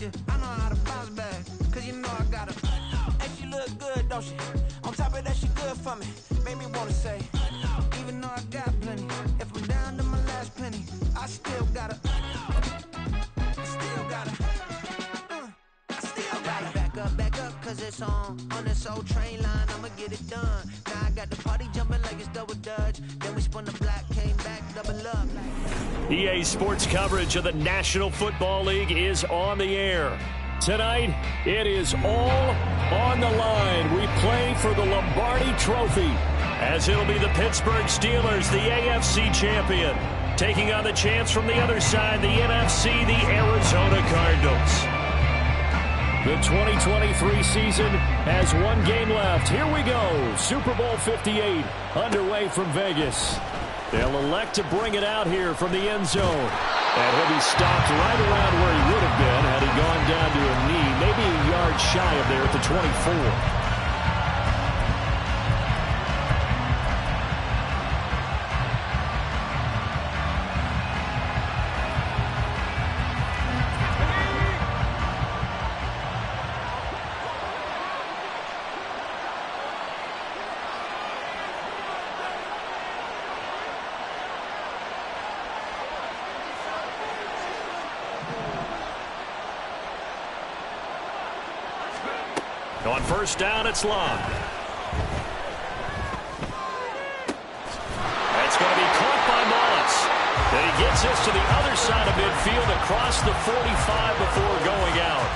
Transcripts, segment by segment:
you, I know how to bounce back. Cause you know I got her. And she look good, don't she? On top of that, she good for me. Made me wanna say, even though I got plenty, if I'm down to my last penny, I still got her. I still got her. I still got her. Back up, cause it's on this old train line, I'ma get it done. Now I got the party jumping like it's double dutch. Then we spun the block, came back, double up. EA Sports coverage of the National Football League is on the air. Tonight, it is all on the line. We play for the Lombardi Trophy, as it'll be the Pittsburgh Steelers, the AFC champion, taking on the chance from the other side, the NFC, the Arizona Cardinals. The 2023 season has one game left. Here we go. Super Bowl 58 underway from Vegas. They'll elect to bring it out here from the end zone. And he'll be stopped right around where he would have been had he gone down to a knee, maybe a yard shy of there at the 24. On first down, it's Long. That's going to be caught by Mullins. Then he gets this to the other side of midfield across the 45 before going out.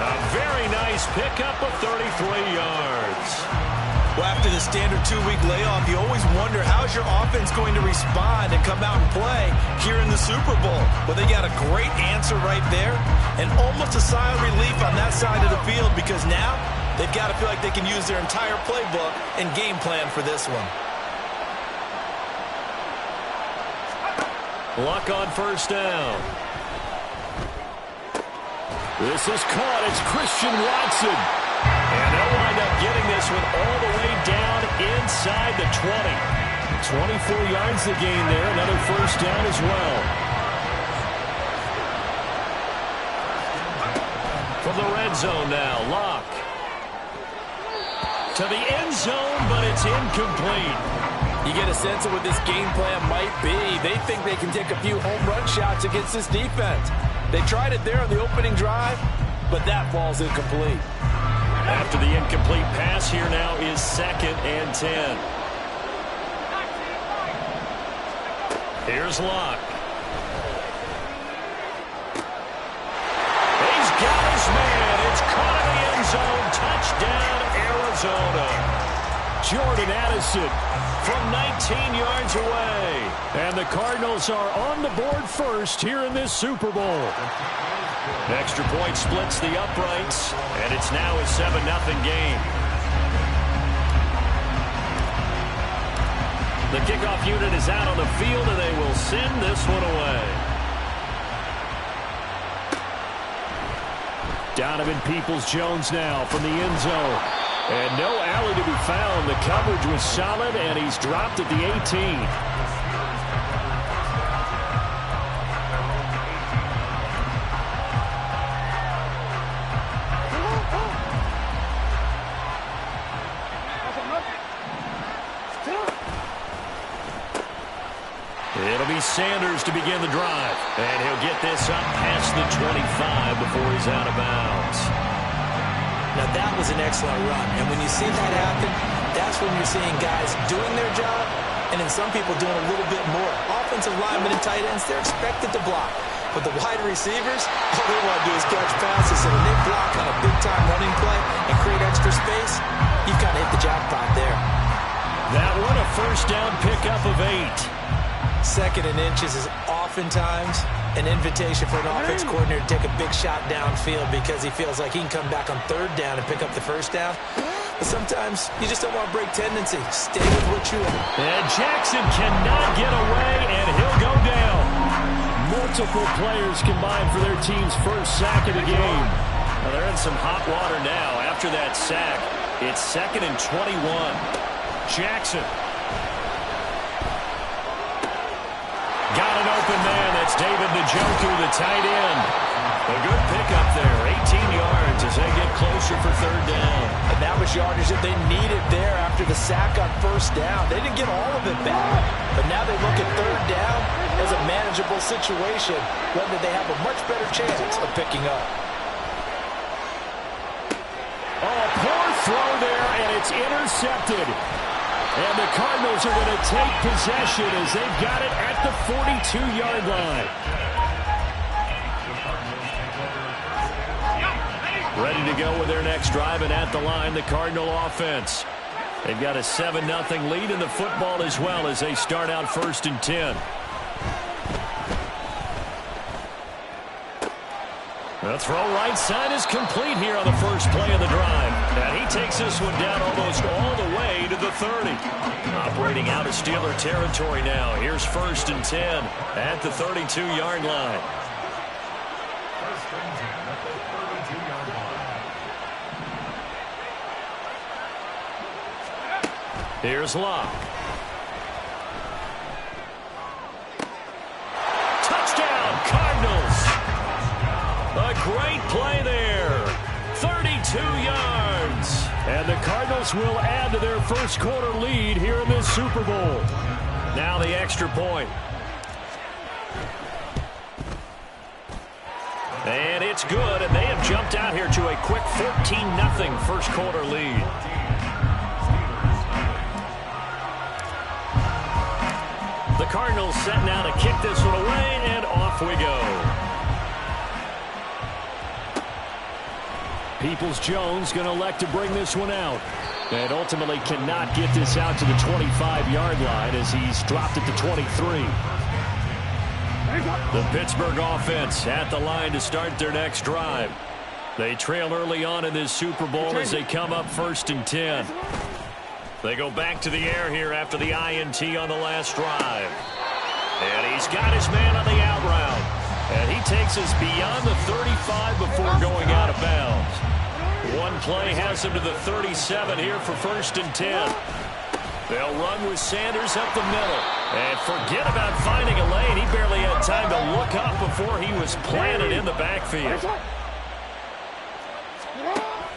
A very nice pickup of 33 yards. Well, after the standard 2-week layoff, you always wonder how's your offense going to respond and come out and play here in the Super Bowl. Well, they got a great answer right there and almost a sigh of relief on that side of the field because now they've got to feel like they can use their entire playbook and game plan for this one. Luck on first down. This is caught. It's Christian Watson. And they'll wind up getting this one all the way down inside the 20. 24 yards to gain there. Another first down as well. From the red zone now, Locke. To the end zone, but it's incomplete. You get a sense of what this game plan might be. They think they can take a few home run shots against this defense. They tried it there on the opening drive, but that falls incomplete. After the incomplete pass, here now is 2nd and 10. Here's Locke. He's got his man. It's caught in the end zone. Touchdown, Arizona. Jordan Addison from 19 yards away. And the Cardinals are on the board first here in this Super Bowl. Extra point splits the uprights, and it's now a 7-0 game. The kickoff unit is out on the field, and they will send this one away. Donovan Peoples-Jones now from the end zone. And no alley to be found. The coverage was solid, and he's dropped at the 18. It'll be Sanders to begin the drive. And he'll get this up past the 25 before he's out of bounds. Now, that was an excellent run. And when you see that happen, that's when you're seeing guys doing their job and then some people doing a little bit more. Offensive linemen and tight ends, they're expected to block. But the wide receivers, all they want to do is catch passes. So when they block on a big-time running play and create extra space, you've kind of hit the jackpot there. That one, a first down pickup of 8. 2nd and inches is oftentimes an invitation for an offense coordinator to take a big shot downfield because he feels like he can come back on 3rd down and pick up the first down. But sometimes you just don't want to break tendency. Stay with what you want. And Jackson cannot get away, and he'll go down. Multiple players combined for their team's first sack of the game. Well, they're in some hot water now. After that sack, it's 2nd and 21. Jackson. Got an open man. That's David Njoku, the tight end. A good pickup there. closer for third down. And that was yardage that they needed there after the sack on first down. They didn't get all of it back, but now they look at third down as a manageable situation, one that they have a much better chance of picking up. Oh, poor throw there, and it's intercepted. And the Cardinals are going to take possession as they've got it at the 42-yard line. Ready to go with their next drive, and at the line, the Cardinal offense. They've got a 7-0 lead in the football as well as they start out 1st and 10. The throw right side is complete here on the first play of the drive. And he takes this one down almost all the way to the 30. Operating out of Steeler territory now. Here's 1st and 10 at the 32-yard line. Here's Locke. Touchdown, Cardinals. A great play there. 32 yards. And the Cardinals will add to their first quarter lead here in this Super Bowl. Now the extra point. And it's good, and they have jumped out here to a quick 14-0 first quarter lead. The Cardinals set now to kick this one away, and off we go. Peoples-Jones going to elect to bring this one out. And ultimately cannot get this out to the 25-yard line as he's dropped it to 23. The Pittsburgh offense at the line to start their next drive. They trail early on in this Super Bowl as they come up 1st and 10. They go back to the air here after the INT on the last drive. And he's got his man on the out route. And he takes us beyond the 35 before going out of bounds. One play has him to the 37 here for 1st and 10. They'll run with Sanders up the middle. And forget about finding a lane. He barely had time to look up before he was planted in the backfield.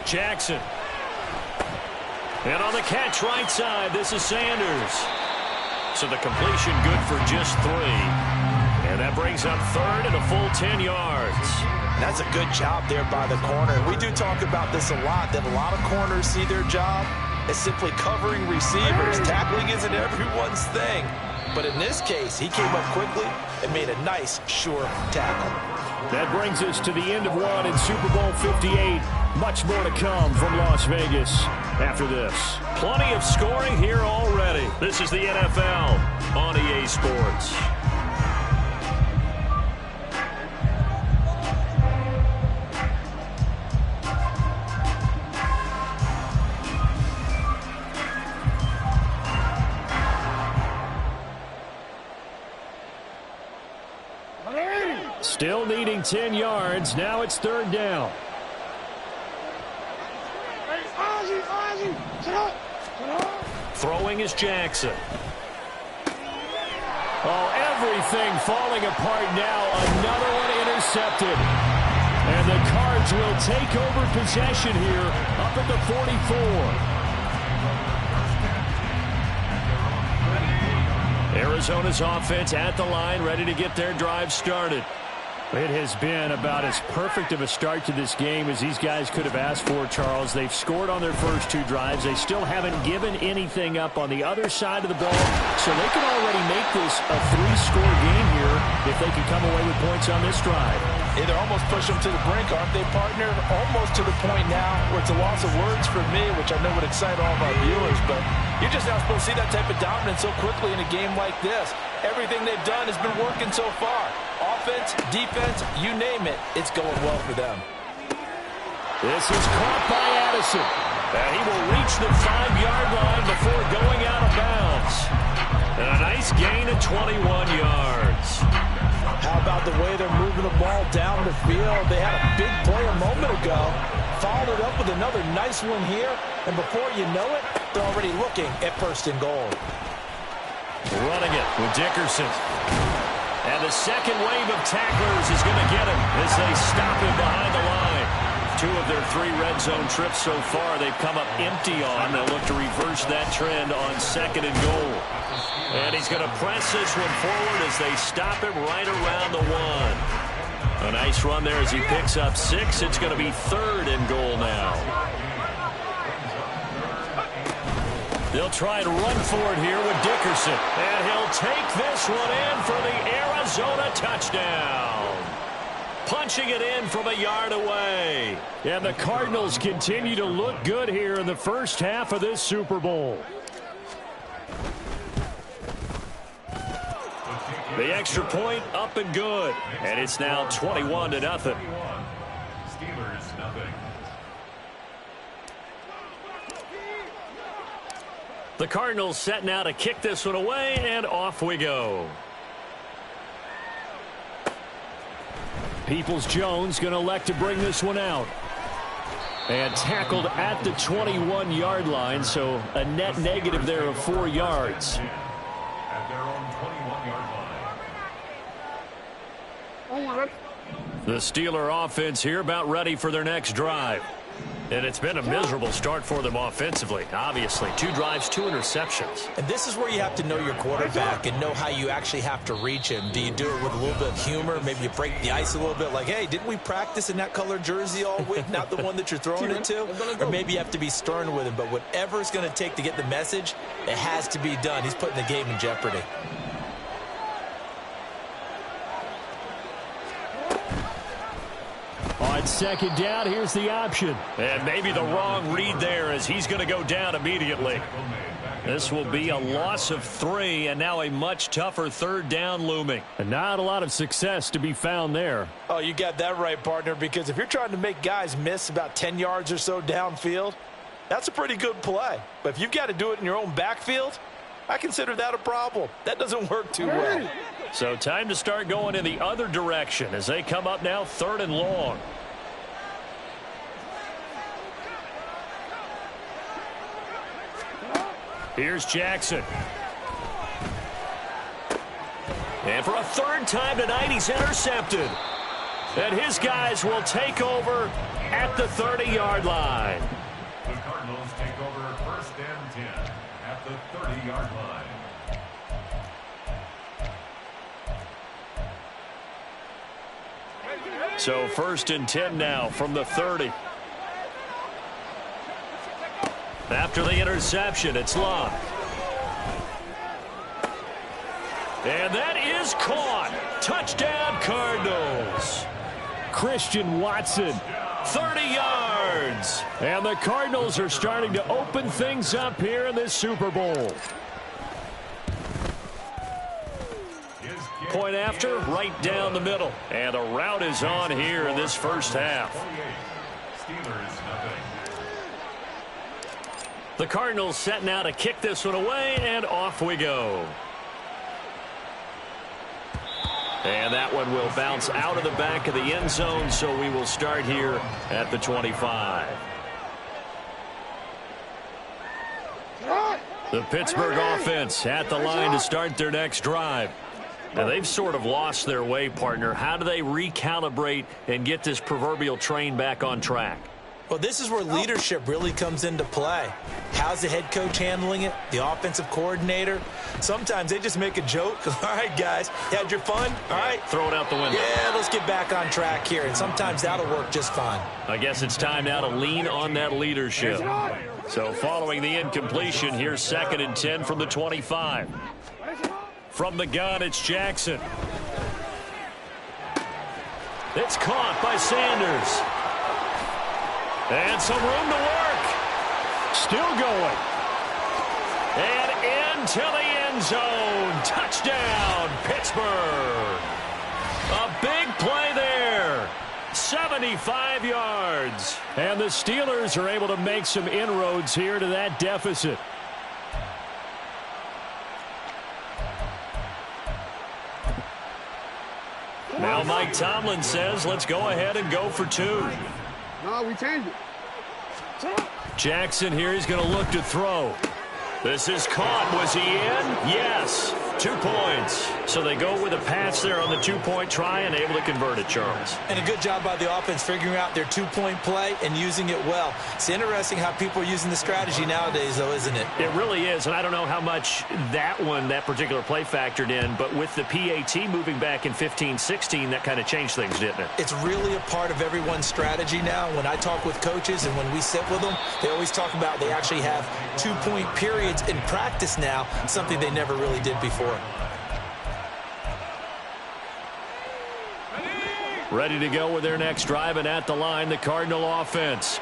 Jackson. And on the catch right side, this is Sanders. So the completion good for just 3. And that brings up 3rd and a full 10 yards. That's a good job there by the corner. We do talk about this a lot, that a lot of corners see their job as simply covering receivers. Tackling isn't everyone's thing. But in this case, he came up quickly and made a nice, sure tackle. That brings us to the end of one in Super Bowl 58. Much more to come from Las Vegas after this. Plenty of scoring here already. This is the NFL on EA Sports. Still needing 10 yards. Now it's 3rd down. Throwing is Jackson. Oh, everything falling apart now. Another one intercepted. And the Cards will take over possession here up at the 44. Arizona's offense at the line, ready to get their drive started. It has been about as perfect of a start to this game as these guys could have asked for, Charles. They've scored on their first 2 drives. They still haven't given anything up on the other side of the ball, so they can already make this a 3-score game here if they can come away with points on this drive. They're almost push them to the brink, aren't they, partner? Almost to the point now where it's a loss of words for me, which I know would excite all of our viewers, but you're just not supposed to see that type of dominance so quickly in a game like this. Everything they've done has been working so far. Offense, defense, you name it, it's going well for them. This is caught by Addison. And he will reach the 5-yard line before going out of bounds. And a nice gain of 21 yards. How about the way they're moving the ball down the field? They had a big play a moment ago. Followed it up with another nice one here. And before you know it, they're already looking at 1st and goal. Running it with Dickerson. And the second wave of tacklers is going to get him as they stop him behind the line. 2 of their 3 red zone trips so far they've come up empty on. They'll look to reverse that trend on 2nd and goal. And he's going to press this one forward as they stop him right around the 1. A nice run there as he picks up 6. It's going to be 3rd and goal now. They'll try to run for it here with Dickerson. And he'll take this one in for the Arizona touchdown. Punching it in from a yard away. And the Cardinals continue to look good here in the first half of this Super Bowl. The extra point up and good. And it's now 21-0. Steelers, nothing. The Cardinals set now to kick this one away, and off we go. Peoples-Jones going to elect to bring this one out. And tackled at the 21-yard line, so a net negative there of 4 yards. At their own 21-yard line. The Steeler offense here about ready for their next drive. And it's been a miserable start for them offensively. Obviously, 2 drives, 2 interceptions. And this is where you have to know your quarterback and know how you actually have to reach him. Do you do it with a little bit of humor? Maybe you break the ice a little bit like, hey, didn't we practice in that color jersey all week? Not the one that you're throwing it to? Or maybe you have to be stern with him. But whatever it's going to take to get the message, it has to be done. He's putting the game in jeopardy. On 2nd down, here's the option. And maybe the wrong read there as he's going to go down immediately. This will be a loss of 3, and now a much tougher 3rd down looming. And not a lot of success to be found there. Oh, you got that right, partner, because if you're trying to make guys miss about 10 yards or so downfield, that's a pretty good play. But if you've got to do it in your own backfield, I consider that a problem. That doesn't work too well. So time to start going in the other direction as they come up now 3rd and long. Here's Jackson. And for a 3rd time tonight, he's intercepted. And his guys will take over at the 30-yard line. The Cardinals take over 1st and 10 at the 30-yard line. So 1st and 10 now from the 30. After the interception, it's Love. And that is caught. Touchdown, Cardinals. Christian Watson, 30 yards. And the Cardinals are starting to open things up here in this Super Bowl. Point after, right down the middle. And the route is on here in this first half. Steelers, nothing. The Cardinals set now to kick this one away, and off we go. And that one will bounce out of the back of the end zone, so we will start here at the 25. The Pittsburgh offense at the line to start their next drive. Now, they've sort of lost their way, partner. How do they recalibrate and get this proverbial train back on track? Well, this is where leadership really comes into play. How's the head coach handling it? The offensive coordinator? Sometimes they just make a joke. All right, guys, you had your fun? All right. Throw it out the window. Yeah, let's get back on track here. And sometimes that'll work just fine. I guess it's time now to lean on that leadership. So following the incompletion, here's 2nd and 10 from the 25. From the gun, it's Jackson. It's caught by Sanders. And some room to work. Still going. And into the end zone. Touchdown, Pittsburgh. A big play there. 75 yards. And the Steelers are able to make some inroads here to that deficit. Now Mike Tomlin says, let's go ahead and go for 2. No, we changed it. Jackson here, he's going to look to throw. This is caught. Was he in? Yes. 2 points. So they go with a pass there on the 2-point try and able to convert it, Charles. And a good job by the offense figuring out their 2-point play and using it well. It's interesting how people are using the strategy nowadays, though, isn't it? It really is, and I don't know how much that particular play factored in, but with the PAT moving back in 15-16, that kind of changed things, didn't it? It's really a part of everyone's strategy now. When I talk with coaches and when we sit with them, they always talk about they actually have 2-point periods in practice now, something they never really did before. Ready to go with their next drive, and at the line, the Cardinal offense.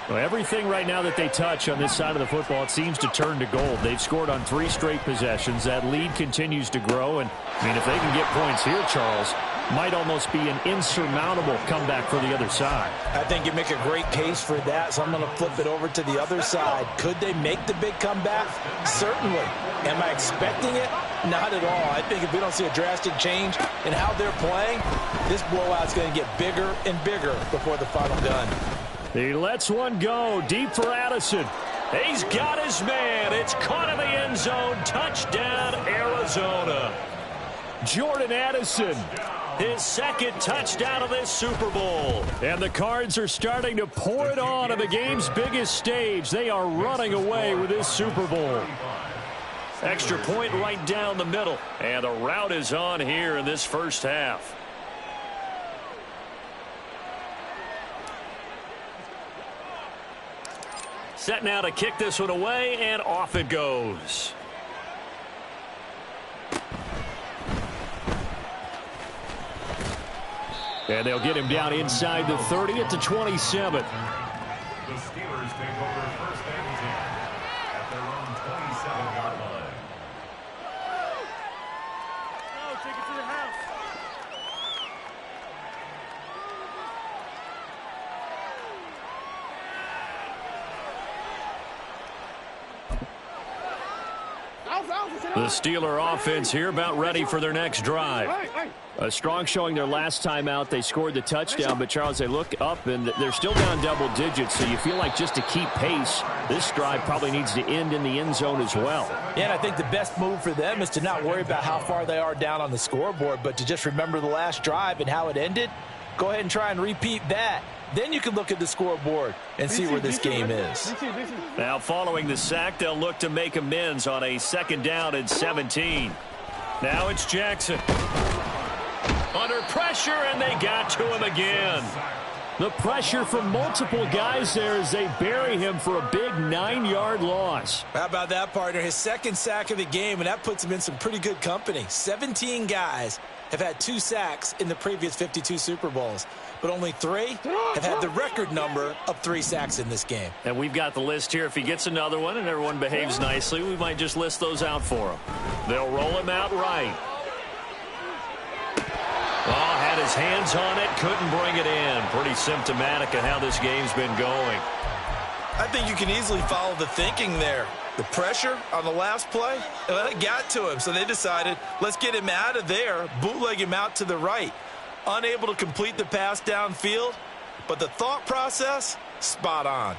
Well, everything right now that they touch on this side of the football, it seems to turn to gold. They've scored on 3 straight possessions. That lead continues to grow, and I mean, if they can get points here, Charles, might almost be an insurmountable comeback for the other side. I think you make a great case for that, so I'm going to flip it over to the other side. Could they make the big comeback? Certainly. Am I expecting it? Not at all. I think if we don't see a drastic change in how they're playing, this blowout's going to get bigger and bigger before the final gun. He lets one go deep for Addison. He's got his man. It's caught in the end zone. Touchdown, Arizona. Jordan Addison, his second touchdown of this Super Bowl. And the Cards are starting to pour it on the game's biggest stage. They are running away with this Super Bowl. Extra point right down the middle. And the route is on here in this first half. Set now to kick this one away, and off it goes. And they'll get him down inside the 30 at the 27. The Steelers take over first and 10 at their own 27-yard line. No, take it to the house. The Steeler offense here about ready for their next drive. A strong showing their last time out. They scored the touchdown, but Charles, they look up and they're still down double digits, so you feel like just to keep pace, this drive probably needs to end in the end zone as well. Yeah, and I think the best move for them is to not worry about how far they are down on the scoreboard, but to just remember the last drive and how it ended. Go ahead and try and repeat that. Then you can look at the scoreboard and see where this game is. Now following the sack, they'll look to make amends on a 2nd down and 17. Now it's Jackson. Under pressure, and they got to him again. The pressure from multiple guys there as they bury him for a big 9-yard loss. How about that, partner? His 2nd sack of the game, and that puts him in some pretty good company. 17 guys have had 2 sacks in the previous 52 Super Bowls, but only 3 have had the record number of 3 sacks in this game. And we've got the list here. If he gets another one and everyone behaves nicely, we might just list those out for him. They'll roll him out right. Oh, had his hands on it, couldn't bring it in. Pretty symptomatic of how this game's been going. I think you can easily follow the thinking there. The pressure on the last play, it got to him, so they decided, let's get him out of there, bootleg him out to the right. Unable to complete the pass downfield, but the thought process, spot on.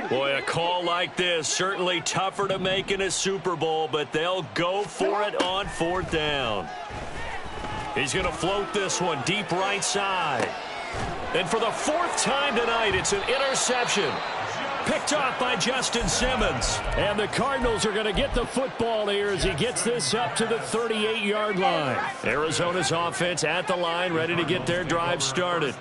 Boy, a call like this, certainly tougher to make in a Super Bowl, but they'll go for it on 4th down. He's going to float this one deep right side. And for the 4th time tonight, it's an interception. Picked off by Justin Simmons. And the Cardinals are going to get the football here as he gets this up to the 38-yard line. Arizona's offense at the line, ready to get their drive started.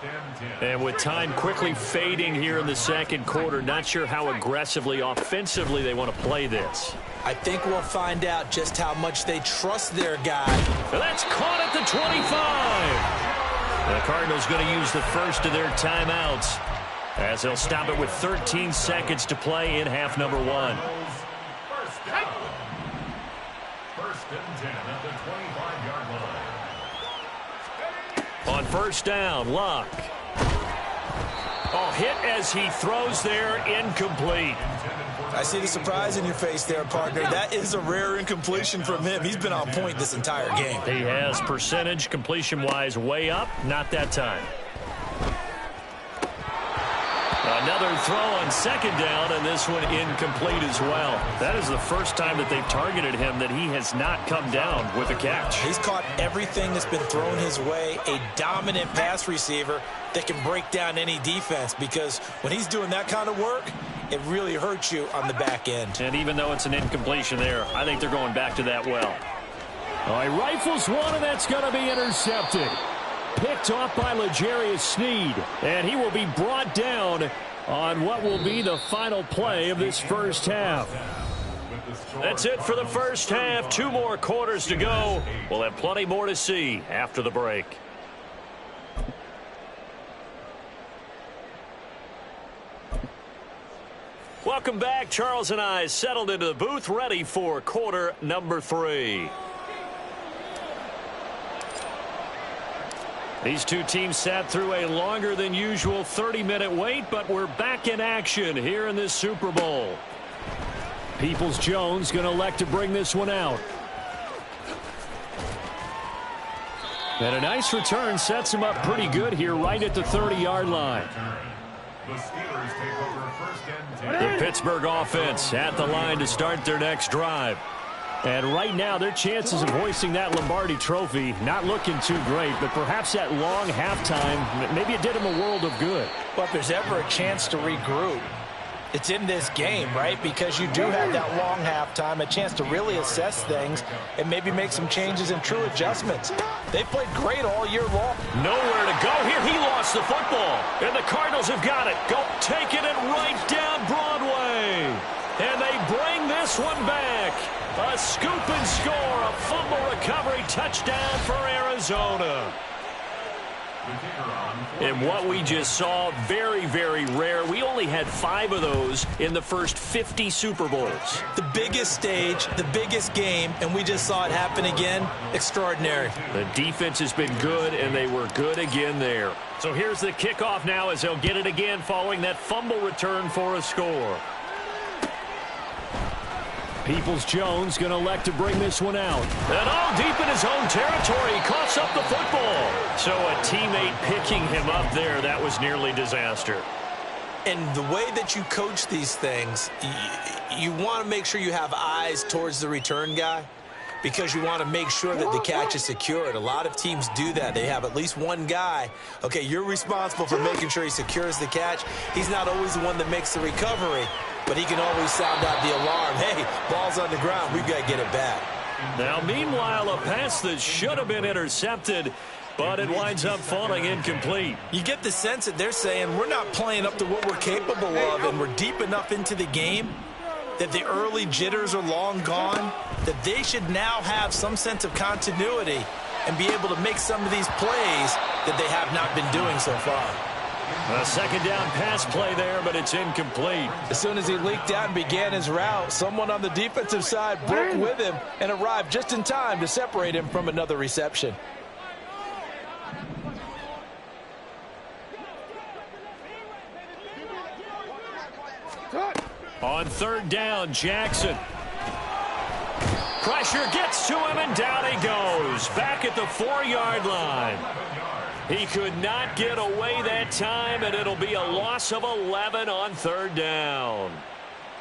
And with time quickly fading here in the 2nd quarter, not sure how aggressively, offensively they want to play this. I think we'll find out just how much they trust their guy. And that's caught at the 25. The Cardinals going to use the first of their timeouts as they'll stop it with 13 seconds to play in half number 1. First and 10 at the 25-yard line. On 1st down, Luck. Oh, hit as he throws there, incomplete. I see the surprise in your face there, partner. That is a rare incompletion from him. He's been on point this entire game. He has percentage completion-wise way up, not that time. throw on second down, and this one incomplete as well. That is the first time that they've targeted him that he has not come down with a catch. He's caught everything that's been thrown his way, a dominant pass receiver that can break down any defense, because when he's doing that kind of work, it really hurts you on the back end. And even though it's an incompletion there, I think they're going back to that well. All right, rifles one, and that's going to be intercepted. Picked off by L'Jarius Sneed, and he will be brought down on what will be the final play of this first half. That's it for the first half. 2 more quarters to go. We'll have plenty more to see after the break. Welcome back. Charles and I settled into the booth, ready for quarter number 3. These two teams sat through a longer than usual 30-minute wait, but we're back in action here in this Super Bowl. Peoples-Jones going to elect to bring this one out. And a nice return sets him up pretty good here right at the 30-yard line. The Steelers take over first and 10. The Pittsburgh offense at the line to start their next drive. And right now, their chances of hoisting that Lombardi trophy not looking too great, but perhaps that long halftime, maybe it did them a world of good. Well, if there's ever a chance to regroup, it's in this game, right? Because you do have that long halftime, a chance to really assess things and maybe make some changes and true adjustments. They played great all year long. Nowhere to go here. He lost the football, and the Cardinals have got it. Go taking it right down Broadway. And they bring this one back. A scoop and score, a fumble recovery touchdown for Arizona. And what we just saw, very, very rare. We only had 5 of those in the first 50 Super Bowls. The biggest stage, the biggest game, and we just saw it happen again. Extraordinary. The defense has been good, and they were good again there. So here's the kickoff now as they'll get it again following that fumble return for a score. Peoples-Jones going to elect to bring this one out. And all deep in his own territory, he coughs up the football. So a teammate picking him up there, that was nearly disaster. And the way that you coach these things, you want to make sure you have eyes towards the return guy, because you want to make sure that the catch is secured. A lot of teams do that. They have at least one guy. Okay, you're responsible for making sure he secures the catch. He's not always the one that makes the recovery, but he can always sound out the alarm. Hey, ball's on the ground. We've got to get it back. Now, meanwhile, a pass that should have been intercepted, but it winds up falling incomplete. You get the sense that they're saying we're not playing up to what we're capable of, and we're deep enough into the game that the early jitters are long gone, that they should now have some sense of continuity and be able to make some of these plays that they have not been doing so far. A second down pass play there, but it's incomplete. As soon as he leaked out and began his route, someone on the defensive side broke with him and arrived just in time to separate him from another reception. On third down, Jackson. Pressure gets to him, and down he goes. Back at the 4-yard line. He could not get away that time, and it'll be a loss of 11 on third down.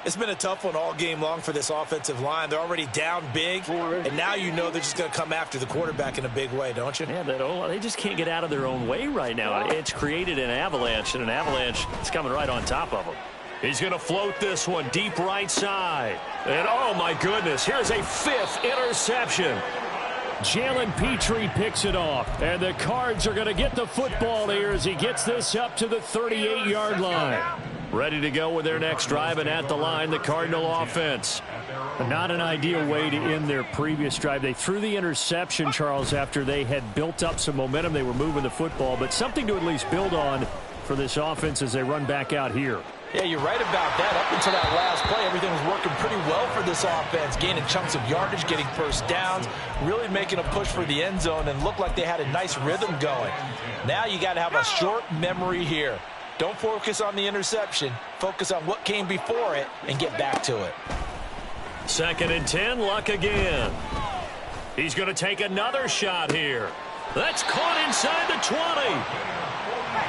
It's been a tough one all game long for this offensive line. They're already down big, and now you know they're just going to come after the quarterback in a big way, don't you? Yeah, they just can't get out of their own way right now. It's created an avalanche, and an avalanche is coming right on top of them. He's going to float this one deep right side. And, oh, my goodness, here's a 5th interception. Jalen Petrie picks it off, and the Cards are going to get the football here as he gets this up to the 38-yard line. Ready to go with their next drive, and at the line, the Cardinal offense. Not an ideal way to end their previous drive. They threw the interception, Charles, after they had built up some momentum. They were moving the football, but something to at least build on for this offense as they run back out here. Yeah, you're right about that. Up until that last play, everything was working pretty well for this offense, gaining chunks of yardage, getting first downs, really making a push for the end zone, and looked like they had a nice rhythm going. Now you got to have a short memory here. Don't focus on the interception. Focus on what came before it and get back to it. 2nd and 10, Luck again. He's going to take another shot here. That's caught inside the 20.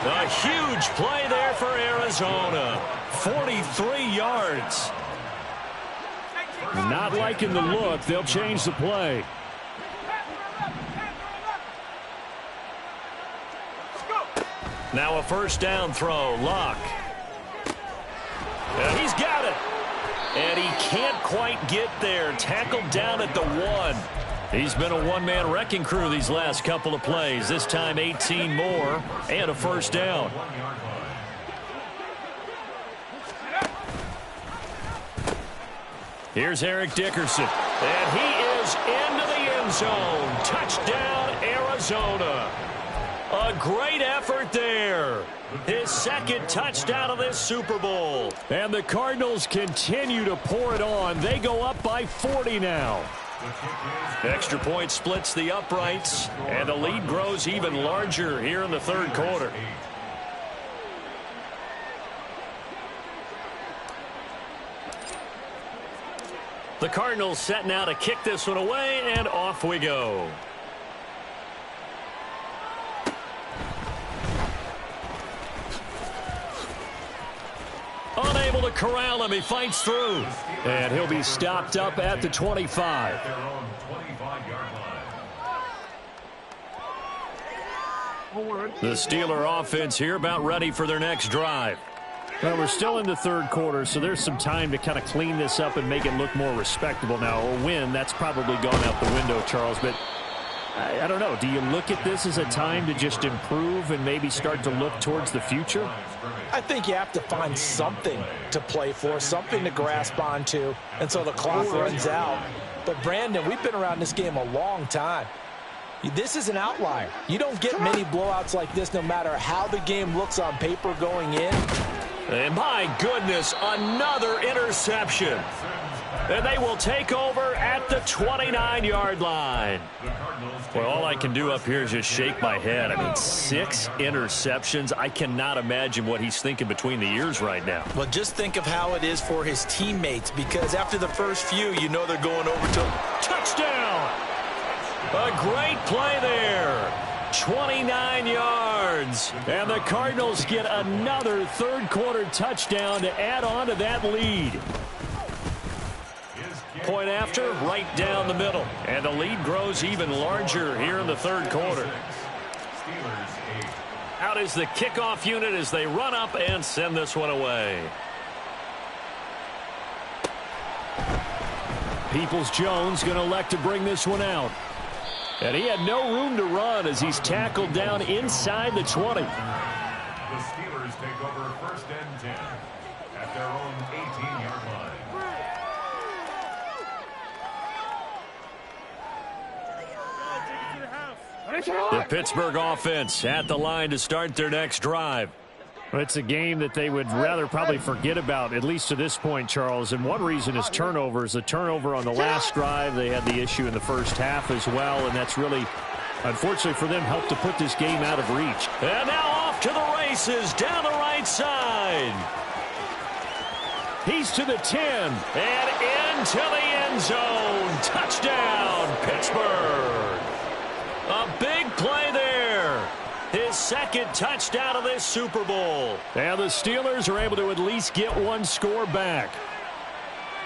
A huge play there for Arizona. 43 yards. Not liking the look. They'll change the play. Now a first down throw. Luck. And he's got it. And he can't quite get there. Tackled down at the 1. He's been a one-man wrecking crew these last couple of plays. This time 18 more and a first down. Here's Eric Dickerson. And he is into the end zone. Touchdown, Arizona. A great effort there. His second touchdown of this Super Bowl. And the Cardinals continue to pour it on. They go up by 40 now. Extra point splits the uprights, and the lead grows even larger here in the third quarter. The Cardinals set now to kick this one away, and off we go. Unable to corral him. He fights through. And he'll be stopped up at the 25. The Steeler offense here about ready for their next drive. Well, we're still in the third quarter, so there's some time to kind of clean this up and make it look more respectable now. A win, that's probably gone out the window, Charles, but I don't know. Do you look at this as a time to just improve and maybe start to look towards the future? I think you have to find something to play for, something to grasp onto, and so the clock runs out. But, Brandon, we've been around this game a long time. This is an outlier. You don't get many blowouts like this no matter how the game looks on paper going in. And my goodness, another interception. And they will take over at the 29-yard line. Well, all I can do up here is just shake my head. I mean, 6 interceptions. I cannot imagine what he's thinking between the ears right now. Well, just think of how it is for his teammates, because after the first few, you know they're going over to touchdown. A great play there. 29 yards. And the Cardinals get another third-quarter touchdown to add on to that lead. Point after, right down the middle. And the lead grows even larger here in the third quarter. Out is the kickoff unit as they run up and send this one away. Peoples-Jones going to elect to bring this one out. And he had no room to run as he's tackled down inside the 20. The Steelers take over first and 10 at their own 18-yard line. The Pittsburgh offense at the line to start their next drive. Well, it's a game that they would rather probably forget about, at least to this point, Charles. And one reason is turnovers. A turnover on the last drive. They had the issue in the first half as well, and that's really, unfortunately for them, helped to put this game out of reach. And now off to the races down the right side. He's to the 10 and into the end zone. Touchdown, Pittsburgh. A big play there. His second touchdown of this Super Bowl. And the Steelers are able to at least get one score back.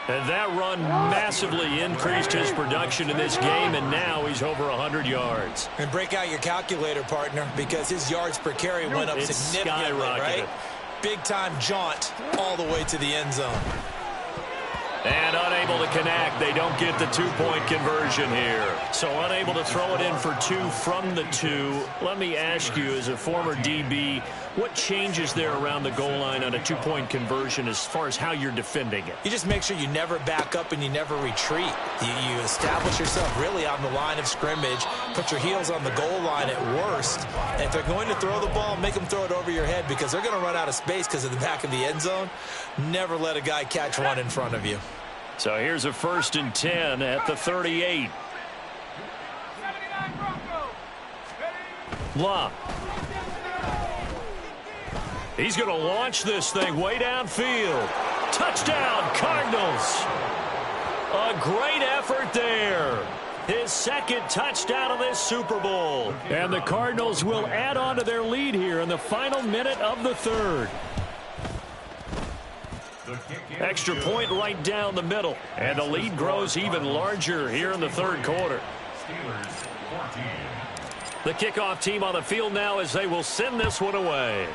And that run massively increased his production in this game, and now he's over 100 yards. And break out your calculator, partner, because his yards per carry went up significantly, right? Big-time jaunt all the way to the end zone. And unable to connect. They don't get the two-point conversion here. So unable to throw it in for 2 from the 2. Let me ask you, as a former DB, what changes there around the goal line on a two-point conversion as far as how you're defending it? You just make sure you never back up and you never retreat. You establish yourself really on the line of scrimmage, put your heels on the goal line at worst, and if they're going to throw the ball, make them throw it over your head because they're going to run out of space because of the back of the end zone. Never let a guy catch one in front of you. So here's a 1st and 10 at the 38. Blah. He's going to launch this thing way downfield. Touchdown, Cardinals. A great effort there. his second touchdown of this Super Bowl. And the Cardinals will add on to their lead here in the final minute of the third. Extra point right down the middle. And the lead grows even larger here in the third quarter. The kickoff team on the field now as they will send this one away.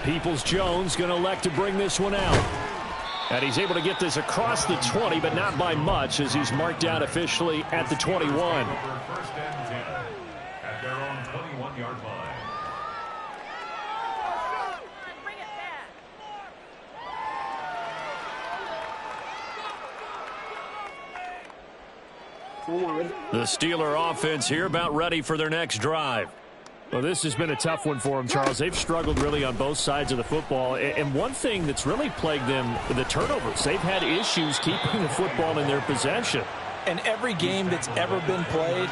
Peoples-Jones going to elect to bring this one out. And he's able to get this across the 20, but not by much as he's marked down officially at the 21. First and 10 at their own 21-yard line. The Steeler offense here about ready for their next drive. Well, this has been a tough one for them, Charles. They've struggled really on both sides of the football. And one thing that's really plagued them, the turnovers. They've had issues keeping the football in their possession. And every game that's ever been played,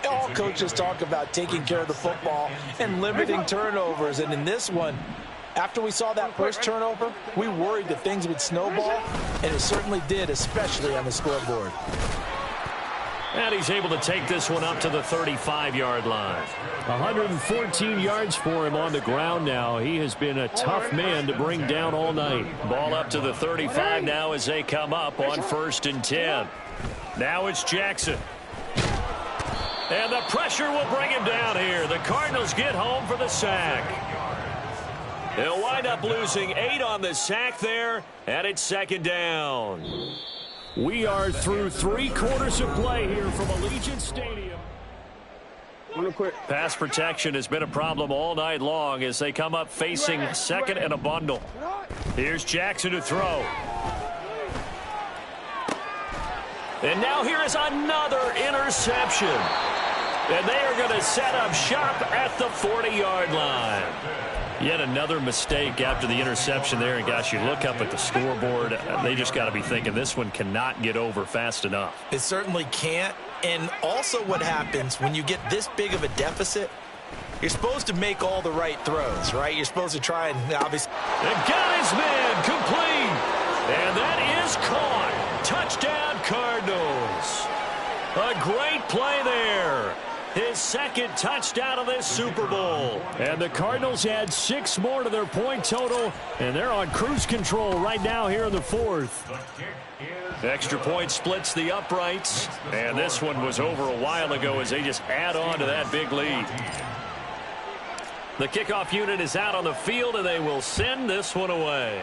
all coaches talk about taking care of the football and limiting turnovers. And in this one, after we saw that first turnover, we worried that things would snowball, and it certainly did, especially on the scoreboard. And he's able to take this one up to the 35-yard line. 114 yards for him on the ground now. He has been a tough man to bring down all night. Ball up to the 35 now as they come up on 1st and 10. Now it's Jackson. And the pressure will bring him down here. The Cardinals get home for the sack. They'll wind up losing 8 on the sack there, and it's 2nd down. We are through 3 quarters of play here from Allegiant Stadium. Pass protection has been a problem all night long as they come up facing 2nd and a bundle. Here's Jackson to throw. And now here is another interception. And they are going to set up shop at the 40-yard line. Yet another mistake after the interception there. And, gosh, you look up at the scoreboard, they just got to be thinking this one cannot get over fast enough. It certainly can't. And also what happens when you get this big of a deficit, you're supposed to make all the right throws, right? You're supposed to try and obviously. And got his man complete. And that is caught. Touchdown, Cardinals. A great play there. His 2nd touchdown of this Super Bowl. And the Cardinals add 6 more to their point total, and they're on cruise control right now here in the 4th. Extra point splits the uprights, and this one was over a while ago as they just add on to that big lead. The kickoff unit is out on the field, and they will send this one away.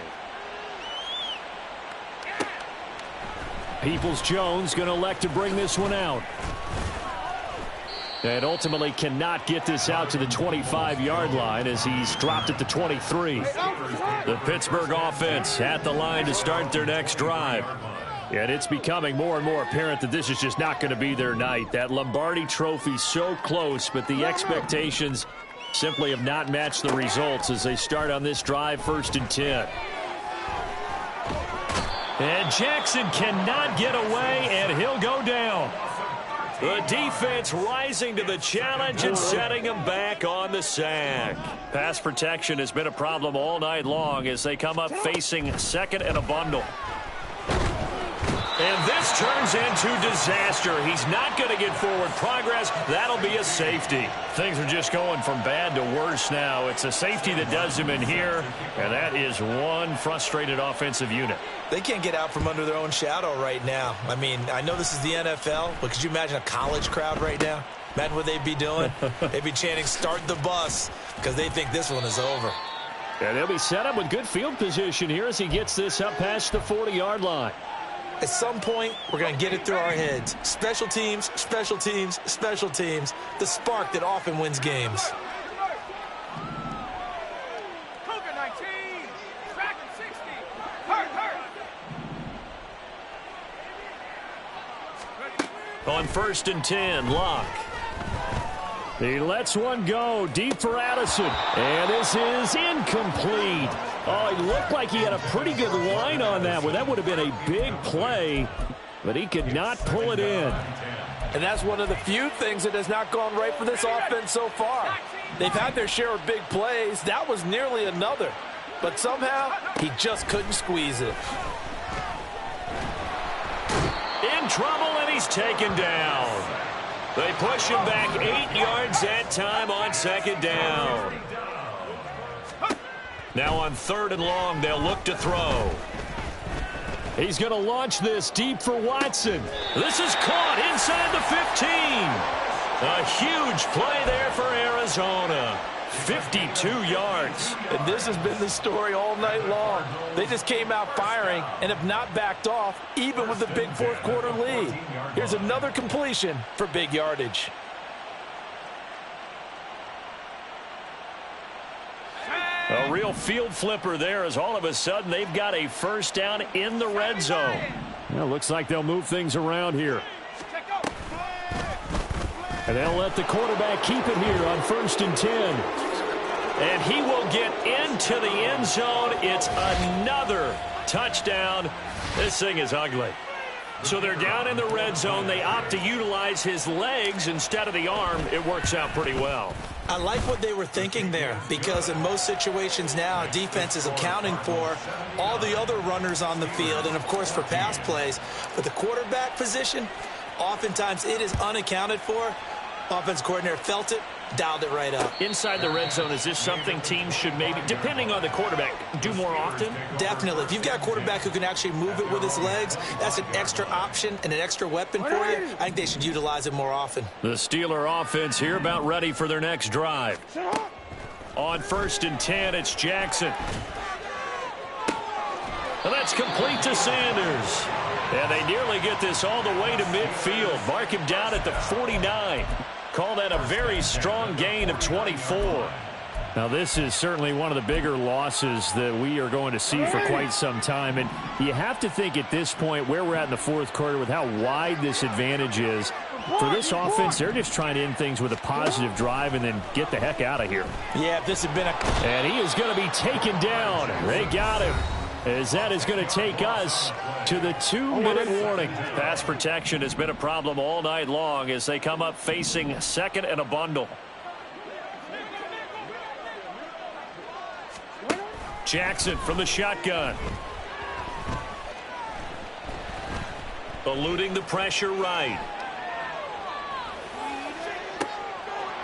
Peoples-Jones going to elect to bring this one out. And ultimately cannot get this out to the 25-yard line as he's dropped at the 23. The Pittsburgh offense at the line to start their next drive. And it's becoming more and more apparent that this is just not going to be their night. That Lombardi trophy so close, but the expectations simply have not matched the results as they start on this drive 1st and 10. And Jackson cannot get away, and he'll go down. The defense rising to the challenge and setting them back on the sack. Pass protection has been a problem all night long as they come up facing 2nd and a bundle. And this turns into disaster. He's not going to get forward progress. That'll be a safety. Things are just going from bad to worse now. It's a safety that does him in here, and that is one frustrated offensive unit. They can't get out from under their own shadow right now. I mean, I know this is the NFL, but could you imagine a college crowd right now? Imagine what they'd be doing. They'd be chanting, "Start the bus," because they think this one is over. And they'll be set up with good field position here as he gets this up past the 40-yard line. At some point, we're going to get it through our heads. Special teams, special teams, special teams. The spark that often wins games. Cougar 19, Dragon 60, hurt. On 1st and 10, Locke. He lets one go deep for Addison. And this is incomplete. Oh, he looked like he had a pretty good line on that one. That would have been a big play, but he could not pull it in. And that's one of the few things that has not gone right for this offense so far. They've had their share of big plays. That was nearly another. But somehow, he just couldn't squeeze it. in trouble, and he's taken down. They push him back 8 yards that time on second down. Now on 3rd and long, they'll look to throw. He's going to launch this deep for Watson. This is caught inside the 15. A huge play there for Arizona. 52 yards. And this has been the story all night long. They just came out firing and have not backed off, even with the big fourth-quarter lead. Here's another completion for big yardage. A real field flipper there as all of a sudden they've got a first down in the red zone. Well, looks like they'll move things around here. And they'll let the quarterback keep it here on 1st and 10. And he will get into the end zone. It's another touchdown. This thing is ugly. So they're down in the red zone. They opt to utilize his legs instead of the arm. It works out pretty well. I like what they were thinking there, because in most situations now, defense is accounting for all the other runners on the field and, of course, for pass plays. But the quarterback position, oftentimes it is unaccounted for. Offense coordinator felt it, dialed it right up. Inside the red zone, is this something teams should maybe, depending on the quarterback, do more often? Definitely. If you've got a quarterback who can actually move it with his legs, that's an extra option and an extra weapon for you. I think they should utilize it more often. The Steeler offense here about ready for their next drive. On 1st and 10, it's Jackson. And that's complete to Sanders. And they nearly get this all the way to midfield. Mark him down at the 49. Call that a very strong gain of 24. Now, this is certainly one of the bigger losses that we are going to see for quite some time. And you have to think at this point where we're at in the fourth quarter with how wide this advantage is. For this offense, they're just trying to end things with a positive drive and then get the heck out of here. Yeah, if this had been a... And he is going to be taken down. They got him. As that is going to take us to the 2-minute warning. Pass protection has been a problem all night long as they come up facing 2nd and a bundle. Jackson from the shotgun. Eluding the pressure right.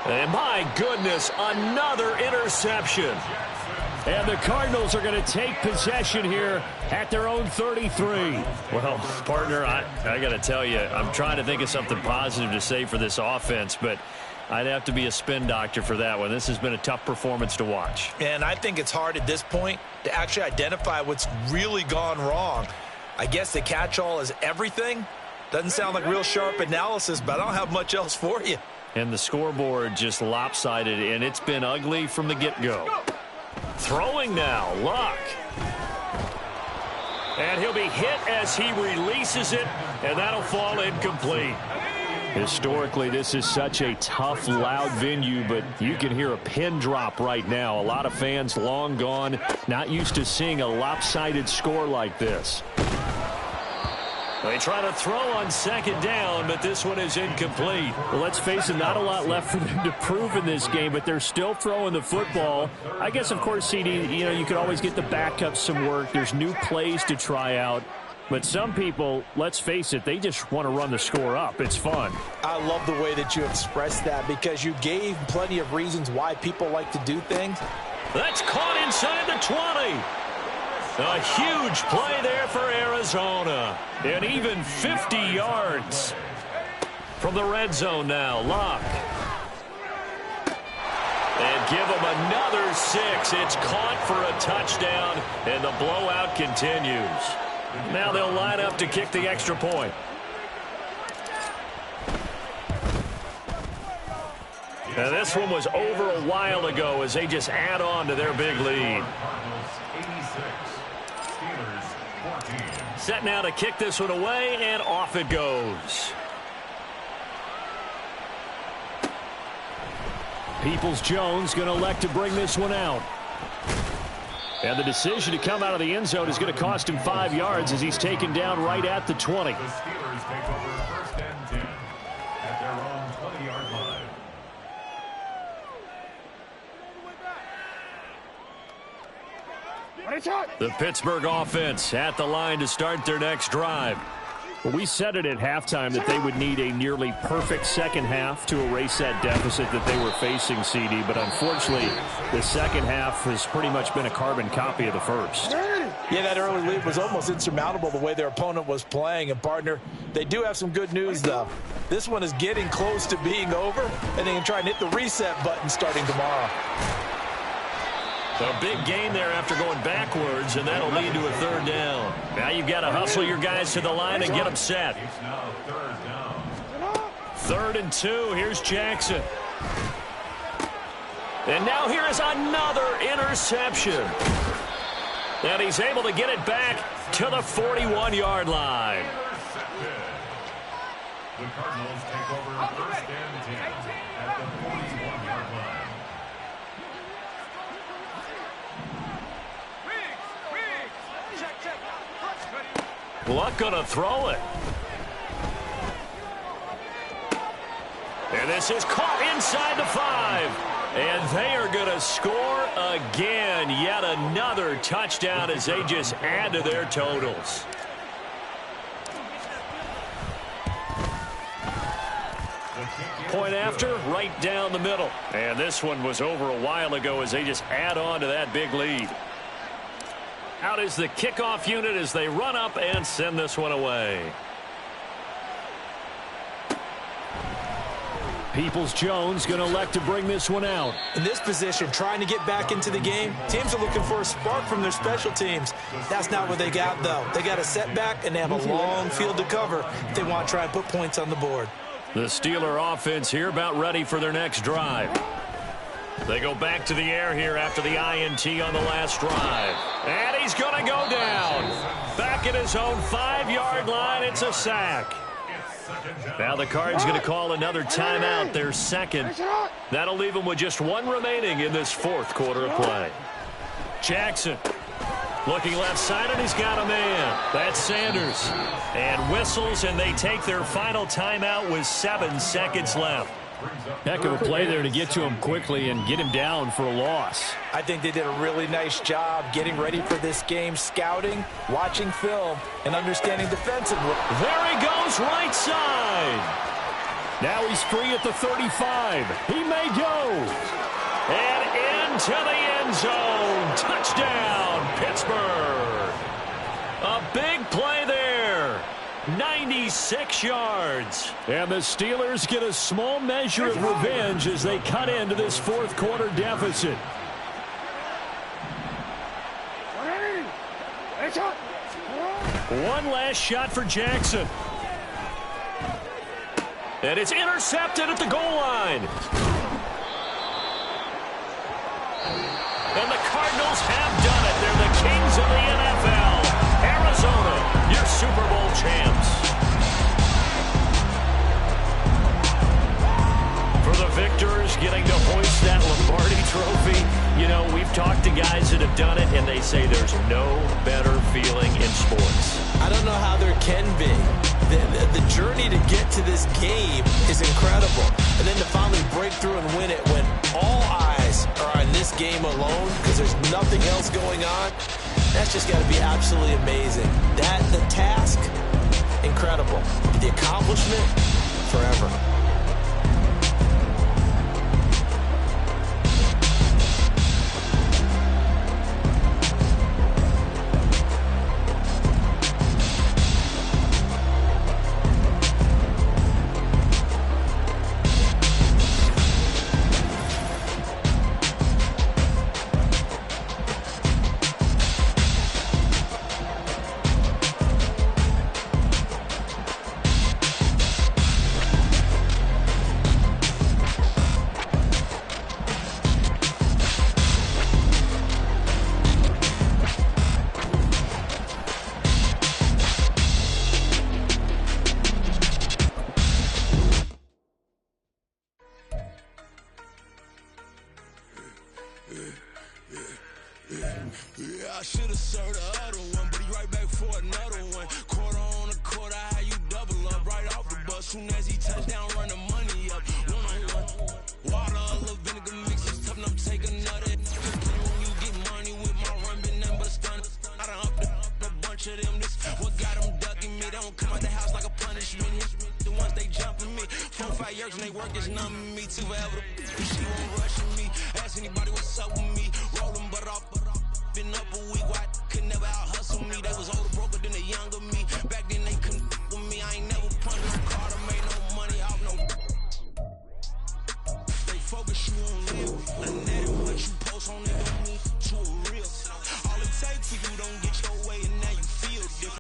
And my goodness, another interception. And the Cardinals are going to take possession here at their own 33. Well, partner, I got to tell you, I'm trying to think of something positive to say for this offense, but I'd have to be a spin doctor for that one. This has been a tough performance to watch. And I think it's hard at this point to actually identify what's really gone wrong. I guess the catch-all is everything. Doesn't sound like real sharp analysis, but I don't have much else for you. And the scoreboard just lopsided, and it's been ugly from the get-go. Throwing now, Luck. And he'll be hit as he releases it, and that'll fall incomplete. Historically, this is such a tough, loud venue, but you can hear a pin drop right now. A lot of fans long gone, not used to seeing a lopsided score like this. They try to throw on 2nd down, but this one is incomplete. Well, let's face it, not a lot left for them to prove in this game, but they're still throwing the football. I guess, of course, CD, you could always get the backups some work. There's new plays to try out. But some people, let's face it, they just want to run the score up. It's fun. I love the way that you expressed that because you gave plenty of reasons why people like to do things. That's caught inside the 20. A huge play there for Arizona. And even 50 yards. From the red zone now, Luck. And give them another 6. It's caught for a touchdown, and the blowout continues. Now they'll line up to kick the extra point. And this one was over a while ago as they just add on to their big lead. Set now to kick this one away, and off it goes. Peoples-Jones going to elect to bring this one out. And the decision to come out of the end zone is going to cost him 5 yards as he's taken down right at the 20. The Steelers take over 1st and 10 at their own 20-yard line. The Pittsburgh offense at the line to start their next drive. We said it at halftime that they would need a nearly perfect second half to erase that deficit that they were facing, CD. But unfortunately, the second half has pretty much been a carbon copy of the first. Yeah, that early lead was almost insurmountable the way their opponent was playing. And, partner, they do have some good news, though. This one is getting close to being over, and they can try and hit the reset button starting tomorrow. A big gain there after going backwards, and that'll lead to a third down. Now you've got to hustle your guys to the line and get them set. It's now third down. 3rd and 2. Here's Jackson. And now here is another interception. And he's able to get it back to the 41-yard line. The Cardinals take over first and 10 at the 41-yard line. Luck gonna throw it. And this is caught inside the 5. And they are going to score again. Yet another touchdown as they just add to their totals. Point after, right down the middle. And this one was over a while ago as they just add on to that big lead. Out is the kickoff unit as they run up and send this one away. Peoples-Jones going to elect to bring this one out. In this position, trying to get back into the game, teams are looking for a spark from their special teams. That's not what they got, though. They got a setback, and they have a long field to cover if they want to try and put points on the board. The Steeler offense here about ready for their next drive. They go back to the air here after the INT on the last drive. And he's going to go down. Back at his own 5-yard line, it's a sack. Now the Cards going to call another timeout, their second. That'll leave them with just one remaining in this fourth quarter of play. Jackson looking left side, and he's got a man. That's Sanders. And whistles, and they take their final timeout with 7 seconds left. Heck of a play there to get to him quickly and get him down for a loss. I think they did a really nice job getting ready for this game, scouting, watching film, and understanding defensively. There he goes, right side. Now he's free at the 35. He may go. And into the end zone. Touchdown, Pittsburgh. A big play there. 96 yards. And the Steelers get a small measure of revenge as they cut into this fourth quarter deficit. One last shot for Jackson. And it's intercepted at the goal line. And the Cardinals have done it. They're the kings of the NFL. Arizona, your Super Bowl champs. For the victors, getting to hoist that Lombardi trophy. You know, we've talked to guys that have done it, and they say there's no better feeling in sports. I don't know how there can be. The journey to get to this game is incredible. And then to finally break through and win it when all eyes are on this game alone because there's nothing else going on, that's just got to be absolutely amazing. The task, incredible. But the accomplishment, forever. I should have served the other one, but he right back for another one. Quarter on a quarter, how you double up right off the bus. Soon as he touch down, run the money up. One-on-one. Water, a little vinegar mix, it's tough enough to take another. When you get money with my run, been nothing but stun. I done upped a bunch of them. This what got them ducking me. They don't come out the house like punishment. The ones they jumping me. 4-5 years and they work is numbing me. Too forever. She won't rush me. Ask anybody what's up with me. Rolling but off. Been up a week, why could never out hustle me? They was older, broker than the younger me. Back then they couldn't with me. I ain't never punched no card or made no money off no. They focus you on live. And that is what you post on it don't mean to a real. All it takes for you don't get your way.